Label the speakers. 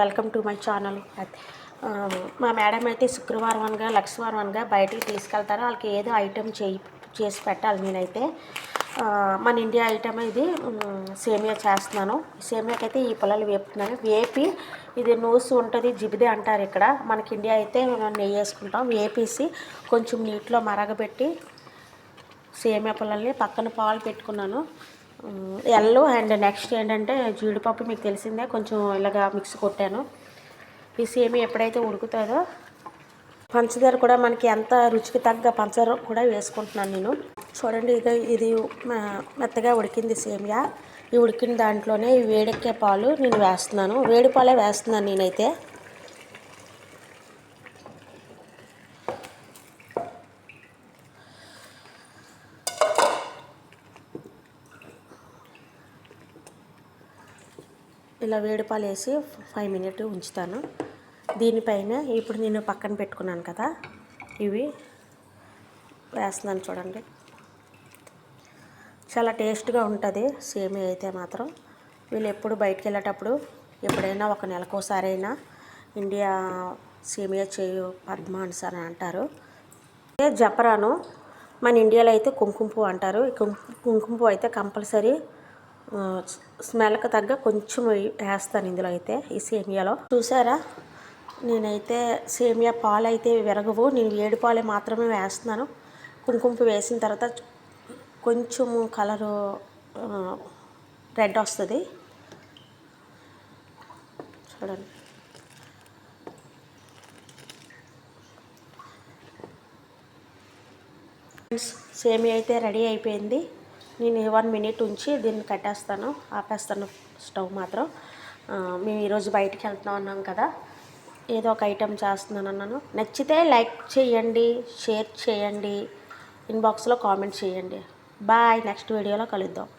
Speaker 1: Welcome to my channel. మా madam అయితే శుక్రవారం అనగా లక్షవారం అనగా బయటికి తీసుకెళ్తారు. వాళ్ళకి ఏదో ఐటెం చేసి పెట్టాలి. నేనైతే మన ఇండియా ఐటెం ఇది సేమియా చేస్తున్నాను. సేమియాకైతే ఈ పొలాలు వేపుతున్నాను. వేపి ఇది నూసు ఉంటుంది, జిబిదే అంటారు ఇక్కడ. మనకి ఇండియా అయితే నెయ్యి వేసుకుంటాం. వేపేసి కొంచెం నీటిలో మరగబెట్టి సేమియా పొలాల్ని పక్కన పాలు పెట్టుకున్నాను. ఎల్లు అండ్ నెక్స్ట్ ఏంటంటే జీడిపప్పు మీకు తెలిసిందే, కొంచెం ఇలాగా మిక్స్ కొట్టాను. ఈ సేమియా ఎప్పుడైతే ఉడుకుతుందో పంచదార కూడా మనకి ఎంత రుచికి తగ్గ పంచదార కూడా వేసుకుంటున్నాను నేను. చూడండి, ఇది మెత్తగా ఉడికింది సేమియా. ఈ ఉడికిన దాంట్లోనే వేడెక్కే పాలు నేను వేస్తున్నాను. వేడి పాలే వేస్తున్నాను నేనైతే. ఇలా వేడిపాలు వేసి 5 మినిట్స్ ఉంచుతాను. దీనిపైన ఇప్పుడు నేను పక్కన పెట్టుకున్నాను కదా, ఇవి వేస్తున్నాను. చూడండి, చాలా టేస్ట్గా ఉంటుంది సేమియా అయితే మాత్రం. వీళ్ళు ఎప్పుడు బయటికి వెళ్ళేటప్పుడు ఎప్పుడైనా ఒక నెలకోసారైనా ఇండియా సేమియా చేయు పద్మాన్స్ అని అంటారు. జపరాను మన ఇండియాలో అయితే కుంకుమ పువ్వు అంటారు. కుంకుమ పువ్వు అయితే కంపల్సరీ స్మెల్కి తగ్గ కొంచెం వేస్తాను ఇందులో అయితే. ఈ సేమియాలో చూసారా, నేనైతే సేమియా పాలు అయితే విరగవు, నేను వేడి పాలు మాత్రమే వేస్తున్నాను. కుంకుమ వేసిన తర్వాత కొంచెం కలరు రెడ్ వస్తుంది. చూడండి, సేమియా అయితే రెడీ అయిపోయింది. నేను 1 మినిట్ ఉంచి దీన్ని కట్టేస్తాను, ఆపేస్తాను స్టవ్ మాత్రం. మేము ఈరోజు బయటికి వెళ్తున్నాం అన్నాం కదా, ఏదో ఒక ఐటెం చేస్తున్నాను అన్నాను. నచ్చితే లైక్ చేయండి, షేర్ చేయండి, ఇన్బాక్స్లో కామెంట్ చేయండి. బాయ్, నెక్స్ట్ వీడియోలో కలుద్దాం.